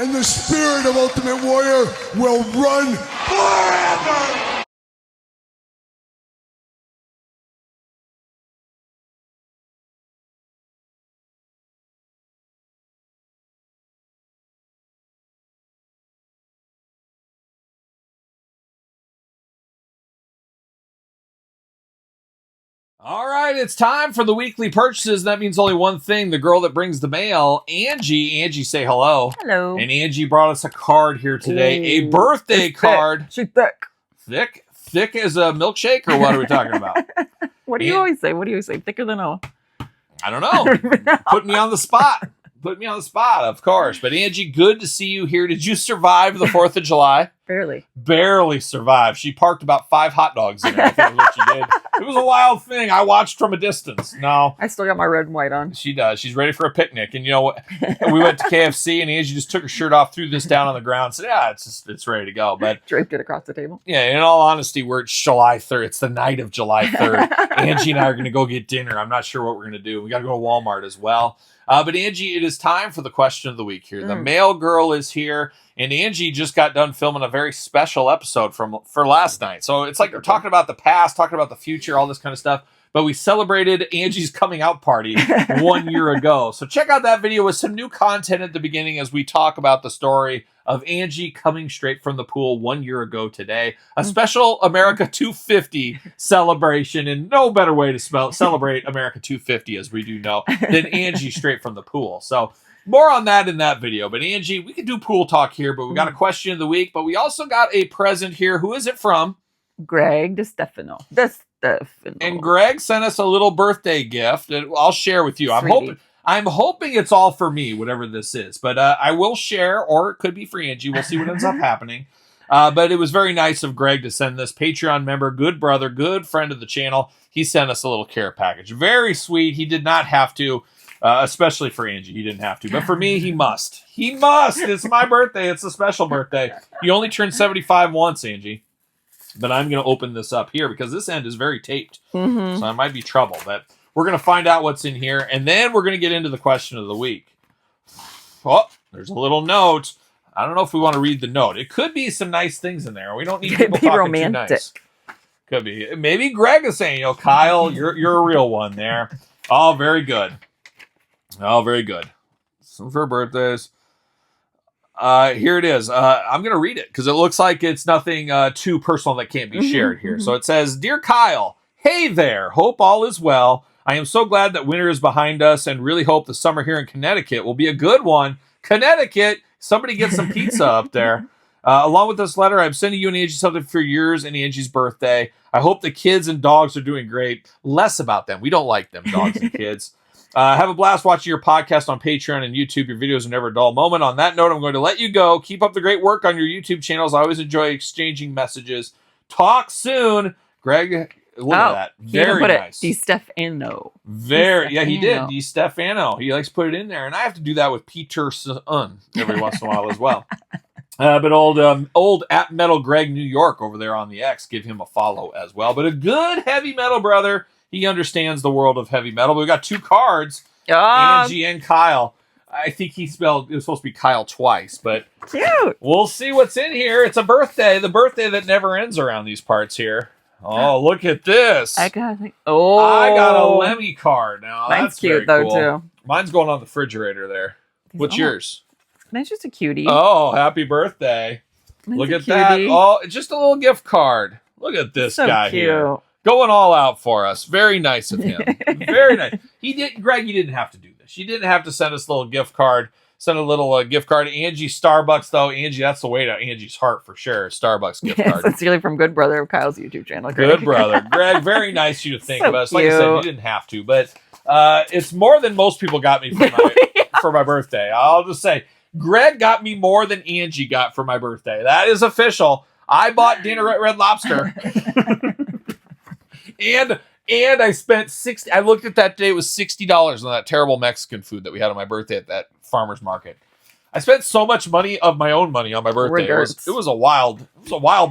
and the spirit of Ultimate Warrior will run forever! All right, it's time for the weekly purchases. That means only one thing. The girl that brings the mail, Angie. Angie, say hello. Hello. And Angie brought us a card here today. Ooh, a birthday card. She's thick. Thick? Thick as a milkshake, or what are we talking about? What do you always say? What do you say? Thicker than a... I don't know. Put me on the spot. Put me on the spot, of course. But Angie, good to see you here. Did you survive the 4th of July? Barely. Barely survived. She parked about 5 hot dogs in there. I think is what she did. It was a wild thing. I watched from a distance. No. I still got my red and white on. She does. She's ready for a picnic. And you know what? We went to KFC and Angie just took her shirt off, threw this down on the ground, said, yeah, it's ready to go. But draped it across the table. Yeah, in all honesty, it's July 3rd. It's the night of July 3rd. Angie and I are going to go get dinner. I'm not sure what we're going to do. We got to go to Walmart as well. But Angie, it is time for the question of the week here. The mail girl is here, and Angie just got done filming a very special episode for last night. So it's like we're talking about the past, talking about the future, all this kind of stuff. But we celebrated Angie's coming out party 1 year ago. So check out that video with some new content at the beginning as we talk about the story of Angie coming straight from the pool 1 year ago today. A special America 250 celebration, and no better way to celebrate America 250, as we do know, than Angie straight from the pool. So more on that in that video. But Angie, we can do pool talk here, but we got a question of the week. But we also got a present here. Who is it from? Greg DeStefano. And Greg sent us a little birthday gift that I'll share with you. I'm hoping it's all for me, whatever this is. But I will share, or it could be for Angie. We'll see what ends up happening. But it was very nice of Greg to send this. Patreon member, good brother, good friend of the channel. He sent us a little care package. Very sweet. He did not have to, especially for Angie. He didn't have to. But for me, he must. He must. It's my birthday. It's a special birthday. You only turned 75 once, Angie. But I'm going to open this up here because this end is very taped. So I might be trouble. But we're going to find out what's in here. And then we're going to get into the question of the week. Oh, there's a little note. I don't know if we want to read the note. It could be some nice things in there. We don't need people talking romantic. Too nice. Could be. Maybe Greg is saying, Kyle, you're a real one there. Oh, very good. Oh, very good. Some for birthdays. Here it is. I'm going to read it because it looks like it's nothing too personal that can't be shared here. So it says, Dear Kyle, hey there. Hope all is well. I am so glad that winter is behind us and really hope the summer here in Connecticut will be a good one. Connecticut, somebody get some pizza up there. Along with this letter, I'm sending you and Angie something for yours and Angie's birthday. I hope the kids and dogs are doing great. Less about them. We don't like them, dogs and kids. Have a blast watching your podcast on Patreon and YouTube. Your videos are never a dull moment. On that note, I'm going to let you go. Keep up the great work on your YouTube channels. I always enjoy exchanging messages. Talk soon. Greg, look at that. Very nice. DeStefano. Yeah, he did. DeStefano. He likes to put it in there. And I have to do that with Peterson every once in a while as well. But old at Metal Greg New York over there on the X, give him a follow as well. But a good heavy metal brother. He understands the world of heavy metal. But we got two cards, Angie and Kyle. I think it was supposed to be Kyle twice, but cute. We'll see what's in here. It's a birthday, the birthday that never ends around these parts here. Oh, look at this. I got a Lemmy card. Now, mine's that's cute, very though, cool. too. Mine's going on the refrigerator there. What's yours? Mine's just a cutie. Oh, happy birthday. Look at that. Oh, just a little gift card. Look at this guy here. Going all out for us. Very nice of him. Very nice. Greg, you didn't have to do this. You didn't have to send us a little gift card. Send a little gift card. Angie, Starbucks, though. Angie, that's the way to Angie's heart for sure. Starbucks gift card. Sincerely from Good Brother of Kyle's YouTube channel. Greg. Good brother. Greg, very nice of you to think of us. Like cute. I said, you didn't have to. But it's more than most people got me for my birthday. I'll just say, Greg got me more than Angie got for my birthday. That is official. I bought dinner at Red Lobster. And I spent $60. I looked at that today. It was $60 on that terrible Mexican food that we had on my birthday at that farmer's market. I spent so much money of my own money on my birthday. It was a wild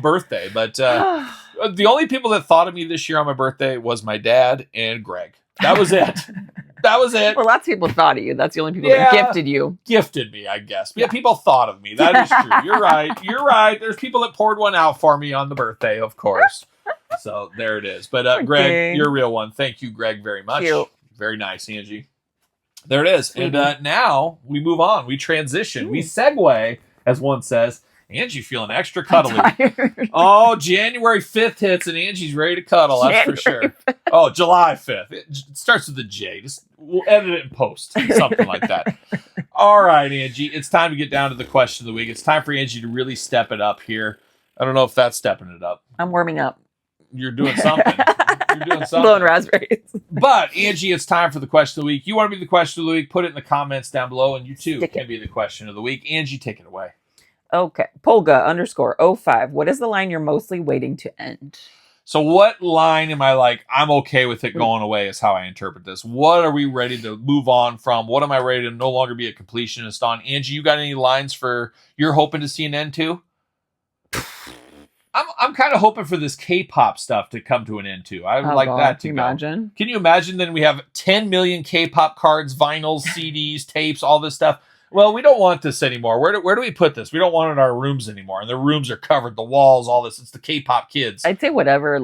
birthday. But the only people that thought of me this year on my birthday was my dad and Greg. That was it. That was it. Well, lots of people thought of you. That's the only people that gifted you. Gifted me, I guess. Yeah, people thought of me. That is true. You're right. You're right. There's people that poured one out for me on the birthday, of course. So there it is. But Greg, you're a real one. Thank you, Greg, very much. Cute. Very nice, Angie. There it is. And now we move on. We transition. We segue, as one says. Angie feeling extra cuddly. Oh, January 5th hits and Angie's ready to cuddle. That's for sure. Oh, July 5th. It starts with a J. We'll edit it in post. Something like that. All right, Angie. It's time to get down to the question of the week. It's time for Angie to really step it up here. I don't know if that's stepping it up. I'm warming up. You're doing something. You're doing something. Blowing raspberries. But, Angie, it's time for the question of the week. You want to be the question of the week? Put it in the comments down below, and you too can be the question of the week. Angie, take it away. Okay. Polga_05. What is the line you're mostly waiting to end? So what line am I like, I'm okay with it going away is how I interpret this. What are we ready to move on from? What am I ready to no longer be a completionist on? Angie, you got any lines for you're hoping to see an end to? I'm kind of hoping for this K-pop stuff to come to an end too. I would like that to go. Imagine? Can you imagine then we have 10 million K-pop cards, vinyls, CDs, tapes, all this stuff? Well, we don't want this anymore. Where do we put this? We don't want it in our rooms anymore. And the rooms are covered, the walls, all this. It's the K-pop kids. I'd say whatever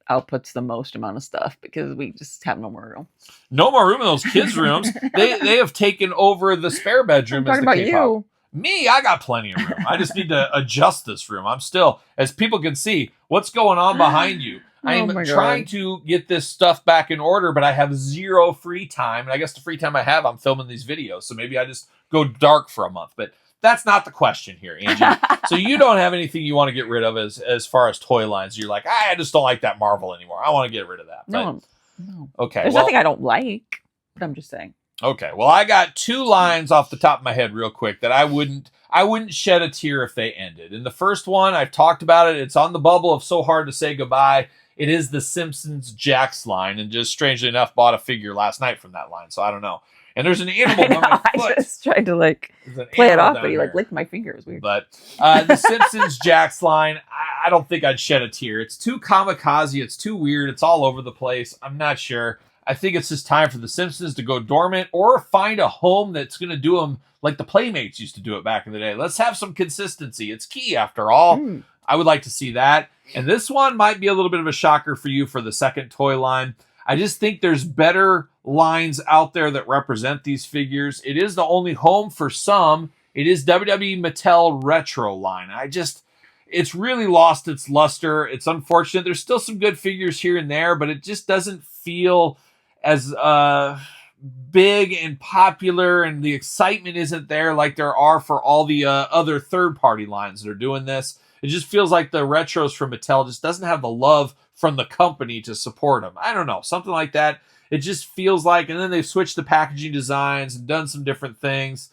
outputs the most amount of stuff because we just have no more room. No more room in those kids' rooms. They have taken over the spare bedroom. I'm talking about you. Me, I got plenty of room. I just need to adjust this room. I'm still, as people can see, what's going on behind you. I'm trying to get this stuff back in order, but I have zero free time. And I guess the free time I have, I'm filming these videos. So maybe I just go dark for a month. But that's not the question here, Angie. So you don't have anything you want to get rid of as far as toy lines. You're like, I just don't like that Marvel anymore. I want to get rid of that. No. Okay. There's nothing I don't like, but I'm just saying. Okay. Well, I got two lines off the top of my head real quick that I wouldn't shed a tear if they ended. And the first one, I've talked about it. It's on the bubble of So Hard to Say Goodbye. It is the Simpsons Jakks line, and just strangely enough, bought a figure last night from that line, so I don't know. And there's an animal on my foot. I just tried to play it off, but you licked my finger. It was weird. But the Simpsons Jakks line, I don't think I'd shed a tear. It's too kamikaze. It's too weird. It's all over the place. I'm not sure. I think it's just time for the Simpsons to go dormant or find a home that's going to do them like the Playmates used to do it back in the day. Let's have some consistency. It's key after all. I would like to see that. And this one might be a little bit of a shocker for you for the second toy line. I just think there's better lines out there that represent these figures. It is the only home for some. It is WWE Mattel Retro line. It's really lost its luster. It's unfortunate. There's still some good figures here and there, but it just doesn't feel as big and popular, and the excitement isn't there like there are for all the other third-party lines that are doing this. It just feels like the retros from Mattel just doesn't have the love from the company to support them. I don't know, something like that. It just feels like, and then they've switched the packaging designs and done some different things.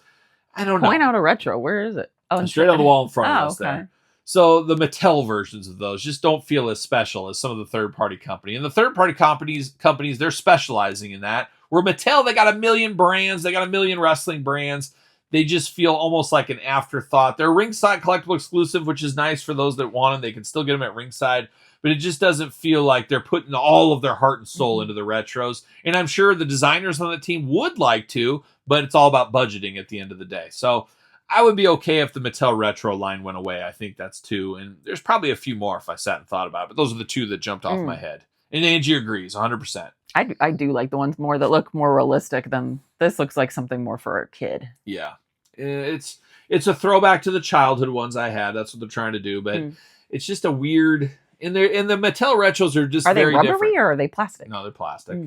I don't know. Point out a retro. Where is it? Oh, straight on the wall in front of us okay. there. So the Mattel versions of those just don't feel as special as some of the third-party company. And the third-party companies, they're specializing in that. Where Mattel, they got a million brands. They got a million wrestling brands. They just feel almost like an afterthought. They're ringside collectible exclusive, which is nice for those that want them. They can still get them at ringside. But it just doesn't feel like they're putting all of their heart and soul into the retros. And I'm sure the designers on the team would like to, but it's all about budgeting at the end of the day. So I would be okay if the Mattel Retro line went away. I think that's two. And there's probably a few more if I sat and thought about it. But those are the two that jumped off my head. And Angie agrees, 100%. I do like the ones more that look more realistic than this. Looks like something more for a kid. Yeah. It's a throwback to the childhood ones I had. That's what they're trying to do. But it's just a weird... And the Mattel retros are just very different. Are they rubbery or are they plastic? No, they're plastic.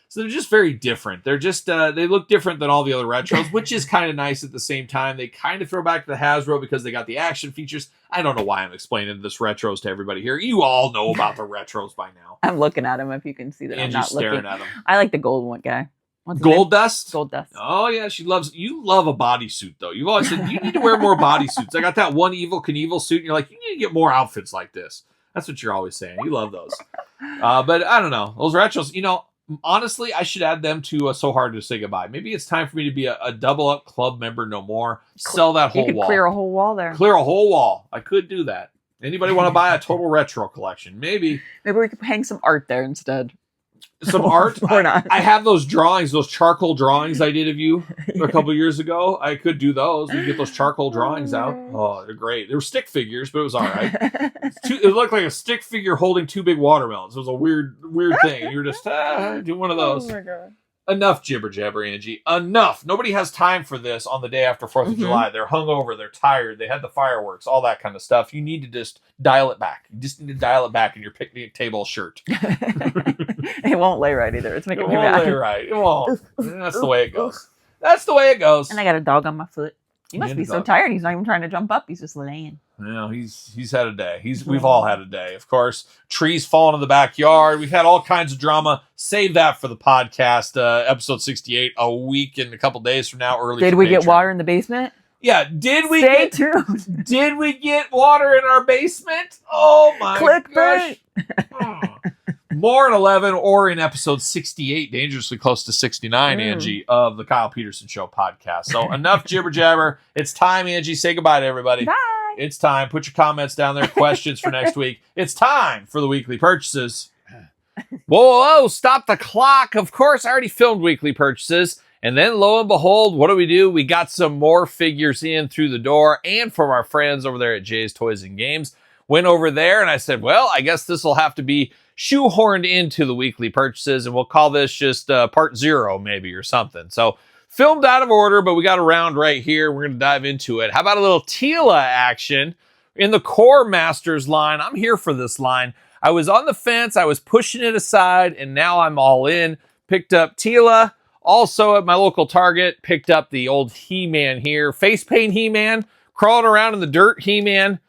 So they're just very different. They're just, they look different than all the other retros, which is kind of nice at the same time. They kind of throw back to the Hasbro because they got the action features. I don't know why I'm explaining this retros to everybody here. You all know about the retros by now. I'm looking at them if you can see that. Angie's I'm not staring looking. at them. I like the gold one guy. Gold Dust? Gold Dust. Oh, yeah. You love a bodysuit, though. You've always said, you need to wear more bodysuits. I got that one Evil Knievel suit, and you're like, you need to get more outfits like this. That's what you're always saying. You love those. But I don't know. Those retros, honestly, I should add them to So Hard to Say Goodbye. Maybe it's time for me to be a double up club member no more. Sell that whole wall. Clear a whole wall there. Clear a whole wall. I could do that. Anybody want to buy a total retro collection? Maybe we could hang some art there instead. some art. Or not. I have those drawings, those charcoal drawings I did of you a couple years ago. I could do those. We get those charcoal drawings out. Oh, they're great. They were stick figures, but it was all right. It looked like a stick figure holding two big watermelons. It was a weird thing. You were just doing one of those. Oh my God. Enough jibber jabber, Angie. Enough. Nobody has time for this on the day after 4th of July. They're hungover. They're tired. They had the fireworks, all that kind of stuff. You need to just dial it back. You just need to dial it back in your picnic table shirt. It won't lay right either. It's making me It won't mad. lay right. It won't. That's the way it goes. That's the way it goes. And I got a dog on my foot. He must be so tired. He's not even trying to jump up. He's just laying. Yeah, he's had a day. We've all had a day. Of course, trees falling in the backyard. We've had all kinds of drama. Save that for the podcast, episode 68, a week and a couple days from now. Early. Did we get water in the basement? Yeah. Did we? Stay tuned. Did we get water in our basement? Oh my Clickbait. gosh. More in 11 or in episode 68, dangerously close to 69, Angie, of the Kyle Peterson Show podcast. So enough jibber jabber. It's time, Angie. Say goodbye to everybody. Bye. It's time. Put your comments down there. Questions for next week. It's time for the weekly purchases. Whoa, stop the clock. Of course, I already filmed weekly purchases. And then lo and behold, what do? We got some more figures in through the door and from our friends over there at Jay's Toys and Games. Went over there and I said, well, I guess this will have to be shoehorned into the weekly purchases, and we'll call this just part 0 maybe or something. So filmed out of order, but we got a round right here. We're going to dive into it. How about a little Tila action in the Core Masters line? I'm here for this line. I was on the fence. I was pushing it aside, and now I'm all in. Picked up Tila. Also at my local Target, picked up the old He-Man here. Face paint He-Man. Crawling around in the dirt He-Man.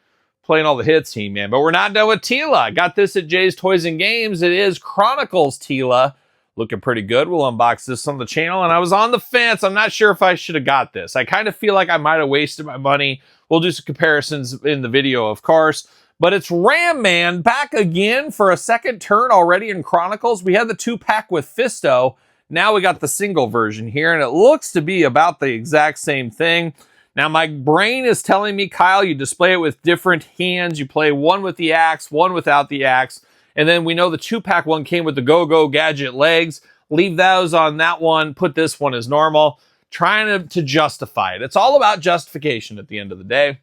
Playing all the hits, He-Man. But we're not done with Tila. I got this at Jay's Toys and Games. It is Chronicles Tila. Looking pretty good. We'll unbox this on the channel. And I was on the fence. I'm not sure if I should have got this. I kind of feel like I might have wasted my money. We'll do some comparisons in the video, of course. But it's Ram Man back again for a second turn already in Chronicles. We had the 2-pack with Fisto. Now we got the single version here. And it looks to be about the exact same thing. Now, my brain is telling me, Kyle, you display it with different hands. You play one with the axe, one without the axe. And then we know the 2-pack one came with the Go-Go Gadget legs. Leave those on that one. Put this one as normal. Trying to justify it. It's all about justification at the end of the day.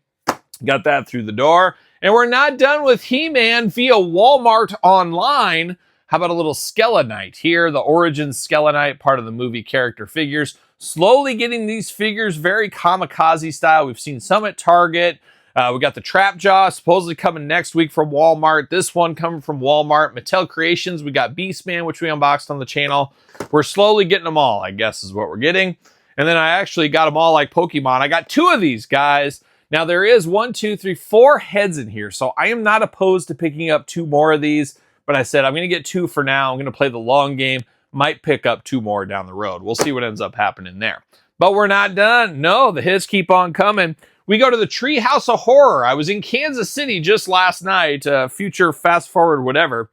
Got that through the door. And we're not done with He-Man via Walmart online. How about a little Skelenite here? The Origins Skelenite, part of the movie character figures. Slowly getting these figures very kamikaze style. We've seen some at Target. We got the Trap Jaw supposedly coming next week from Walmart. This one coming from Walmart. Mattel Creations. We got Beastman, which we unboxed on the channel. We're slowly getting them all, I guess is what we're getting. And then I actually got them all like Pokemon. I got 2 of these guys. Now there is 1, 2, 3, 4 heads in here. So I am not opposed to picking up 2 more of these. But I said I'm going to get 2 for now. I'm going to play the long game. Might pick up 2 more down the road. We'll see what ends up happening there. But we're not done. No, the hits keep on coming. We go to the Treehouse of Horror. I was in Kansas City just last night, future fast forward, whatever.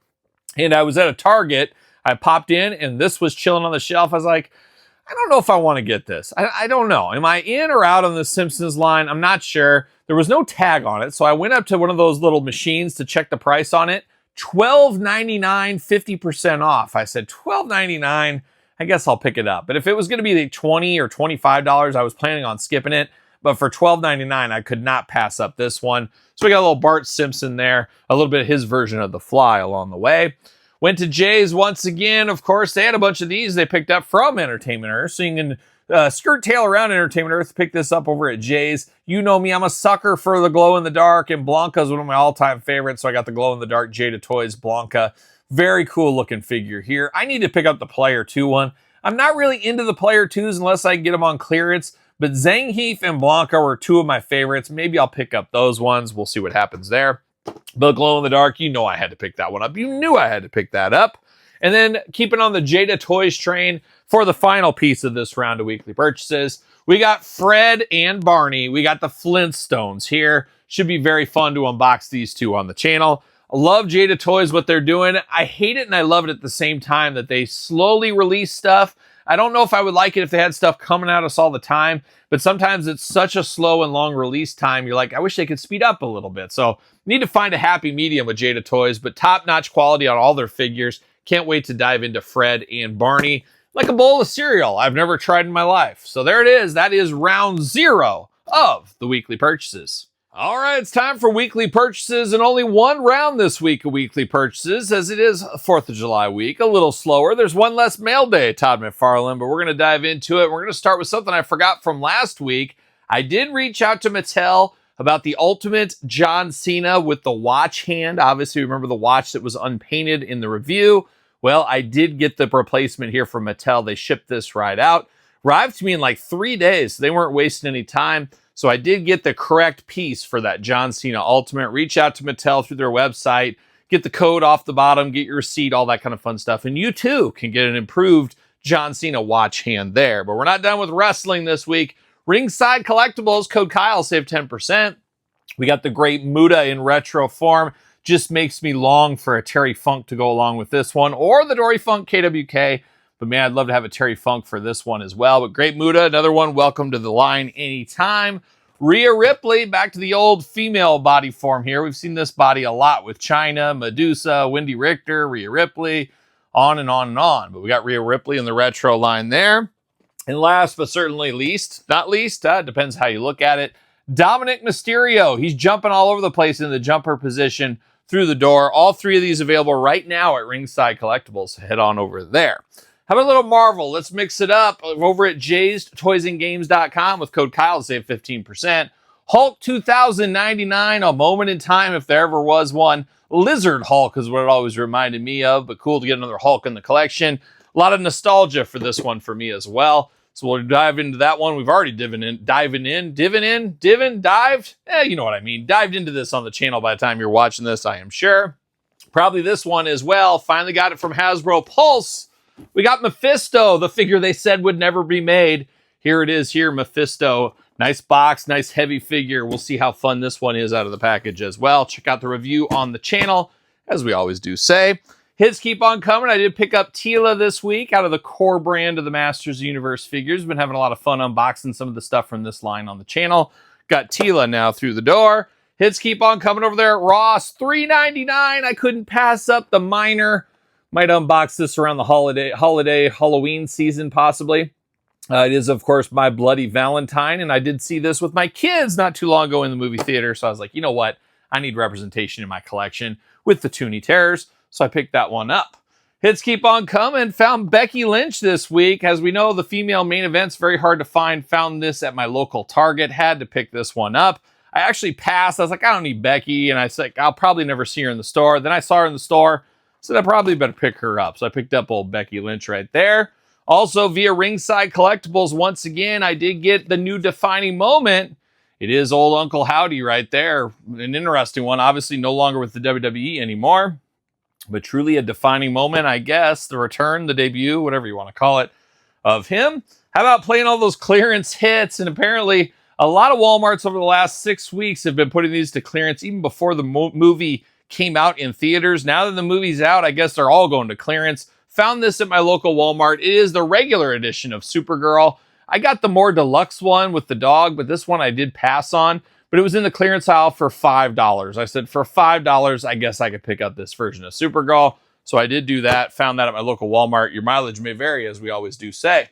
And I was at a Target. I popped in and this was chilling on the shelf. I was like, I don't know if I want to get this. I don't know. Am I in or out on the Simpsons line? I'm not sure. There was no tag on it. So I went up to one of those little machines to check the price on it. $12.99, 50% off. I said, $12.99, I guess I'll pick it up. But if it was going to be the $20 or $25, I was planning on skipping it. But for $12.99, I could not pass up this one. So we got a little Bart Simpson there, a little bit of his version of The Fly along the way. Went to Jay's once again. Of course, they had a bunch of these they picked up from Entertainment Earth. So you can skirt tail around Entertainment Earth, pick this up over at Jay's. You know me, I'm a sucker for the glow-in-the-dark, and Blanca's one of my all-time favorites, so I got the glow-in-the-dark Jada Toys Blanca. Very cool looking figure here. I need to pick up the Player 2 one. I'm not really into the Player 2s unless I can get them on clearance, but Zangief and Blanca were 2 of my favorites. Maybe I'll pick up those ones. We'll see what happens there. The glow-in-the-dark, you know I had to pick that one up. You knew I had to pick that up. And then keeping on the Jada Toys train for the final piece of this round of weekly purchases, we got Fred and Barney. We got the Flintstones here. Should be very fun to unbox these 2 on the channel. I love Jada Toys, what they're doing. I hate it and I love it at the same time that they slowly release stuff. I don't know if I would like it if they had stuff coming at us all the time, but sometimes it's such a slow and long release time. You're like, I wish they could speed up a little bit. So need to find a happy medium with Jada Toys, but top-notch quality on all their figures. Can't wait to dive into Fred and Barney like a bowl of cereal I've never tried in my life. So there it is. That is round 0 of the weekly purchases. All right, it's time for weekly purchases, and only one round this week of weekly purchases, as it is 4th of July week, a little slower. There's one less mail day, Todd McFarlane, but we're going to dive into it. We're going to start with something I forgot from last week. I did reach out to Mattel about the Ultimate John Cena with the watch hand. Obviously, remember the watch that was unpainted in the review? Well, I did get the replacement here from Mattel. They shipped this right out. Arrived to me in like 3 days. So they weren't wasting any time. So I did get the correct piece for that John Cena Ultimate. Reach out to Mattel through their website, get the code off the bottom, get your receipt, all that kind of fun stuff. And you too can get an improved John Cena watch hand there. But we're not done with wrestling this week. Ringside Collectibles, code Kyle, save 10%. We got the Great Muta in retro form. Just makes me long for a Terry Funk to go along with this one, or the Dory Funk KWK. But man, I'd love to have a Terry Funk for this one as well. But Great Muta, another one, welcome to the line anytime. Rhea Ripley, back to the old female body form here. We've seen this body a lot with Chyna, Medusa, Wendy Richter, Rhea Ripley, on and on and on. But we got Rhea Ripley in the retro line there. And last but certainly not least, depends how you look at it, Dominic Mysterio. He's jumping all over the place in the jumper position through the door. All 3 of these available right now at Ringside Collectibles. Head on over there. How about a little Marvel? Let's mix it up over at Jay'sToysAndGames.com with code Kyle to save 15%. Hulk 2099, a moment in time if there ever was one. Lizard Hulk is what it always reminded me of, but cool to get another Hulk in the collection. A lot of nostalgia for this one for me as well. So we'll dive into that one. We've already dived into this on the channel by the time you're watching this, I am sure. Probably this one as well. Finally got it from Hasbro Pulse. We got Mephisto, the figure they said would never be made. Here it is here, Mephisto. Nice box, nice heavy figure. We'll see how fun this one is out of the package as well. Check out the review on the channel, as we always do say. Hits keep on coming. I did pick up Teela this week out of the core brand of the Masters of the Universe figures. Been having a lot of fun unboxing some of the stuff from this line on the channel. Got Teela now through the door. Hits keep on coming over there at Ross. $3.99. I couldn't pass up the minor. Might unbox this around the Halloween season, possibly. It is, of course, My Bloody Valentine, and I did see this with my kids not too long ago in the movie theater, so I was like, you know what? I need representation in my collection with the Toonie Terrors, so I picked that one up. Hits keep on coming. Found Becky Lynch this week. As we know, the female main event's very hard to find. Found this at my local Target. Had to pick this one up. I actually passed. I was like, I don't need Becky, and I said, I'll probably never see her in the store. Then I saw her in the store. So I probably better pick her up. So I picked up old Becky Lynch right there. Also, via Ringside Collectibles, once again, I did get the new defining moment. It is old Uncle Howdy right there. An interesting one. Obviously, no longer with the WWE anymore. But truly a defining moment, I guess. The return, the debut, whatever you want to call it, of him. How about playing all those clearance hits? And apparently, a lot of Walmarts over the last 6 weeks have been putting these to clearance even before the movie came out in theaters. Now that the movie's out, I guess they're all going to clearance. Found this at my local Walmart. It is the regular edition of Supergirl. I got the more deluxe one with the dog, but this one I did pass on. But it was in the clearance aisle for $5. I said, for $5, I guess I could pick up this version of Supergirl. So I did do that. Found that at my local Walmart. Your mileage may vary, as we always do say.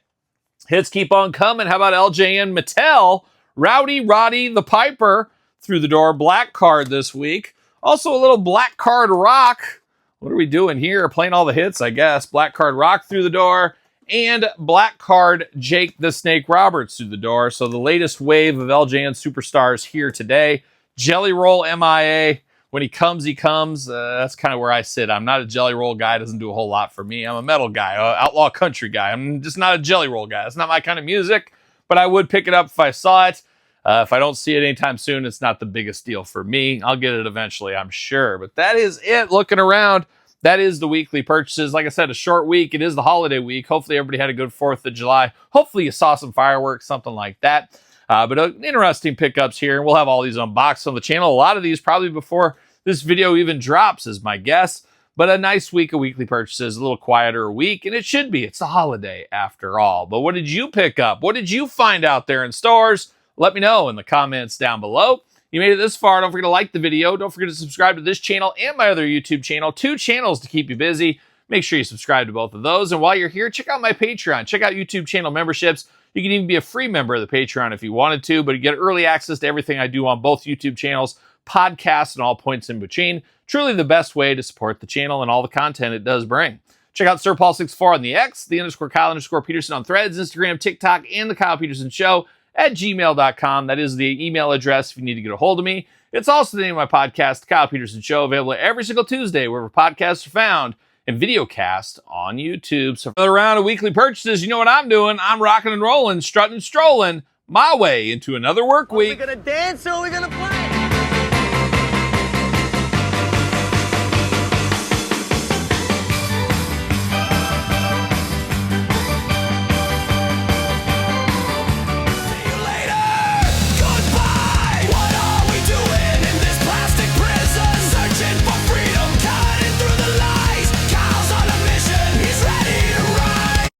Hits keep on coming. How about LJN Mattel? Rowdy Roddy the Piper through the door. Black card this week. Also a little Black Card Rock. What are we doing here? Playing all the hits, I guess. Black Card Rock through the door. And Black Card Jake the Snake Roberts through the door. So the latest wave of LJN superstars here today. Jelly Roll MIA. When he comes, he comes. That's kind of where I sit. I'm not a Jelly Roll guy. Doesn't do a whole lot for me. I'm a metal guy, outlaw country guy. I'm just not a Jelly Roll guy. That's not my kind of music. But I would pick it up if I saw it. If I don't see it anytime soon, it's not the biggest deal for me. I'll get it eventually, I'm sure. But that is it. Looking around, that is the weekly purchases. Like I said, a short week. It is the holiday week. Hopefully everybody had a good 4th of July. Hopefully you saw some fireworks, something like that. But interesting pickups here. We'll have all these unboxed on the channel. A lot of these probably before this video even drops is my guess. But a nice week of weekly purchases, a little quieter week, and it should be. It's a holiday after all. But what did you pick up? What did you find out there in stores? Let me know in the comments down below. You made it this far. Don't forget to like the video. Don't forget to subscribe to this channel and my other YouTube channel. 2 channels to keep you busy. Make sure you subscribe to both of those. And while you're here, check out my Patreon. Check out YouTube channel memberships. You can even be a free member of the Patreon if you wanted to, but you get early access to everything I do on both YouTube channels, podcasts, and all points in between. Truly the best way to support the channel and all the content it does bring. Check out SirPaul64 on the X, _Kyle_Peterson on Threads, Instagram, TikTok, and The Kyle Peterson Show at gmail.com. That is the email address if you need to get a hold of me. It's also the name of my podcast, The Kyle Peterson Show, available every single Tuesday wherever podcasts are found, and videocast on YouTube. So for another round of weekly purchases, you know what I'm doing. I'm rocking and rolling, strutting and strolling my way into another work week. Are we gonna dance or are we gonna play?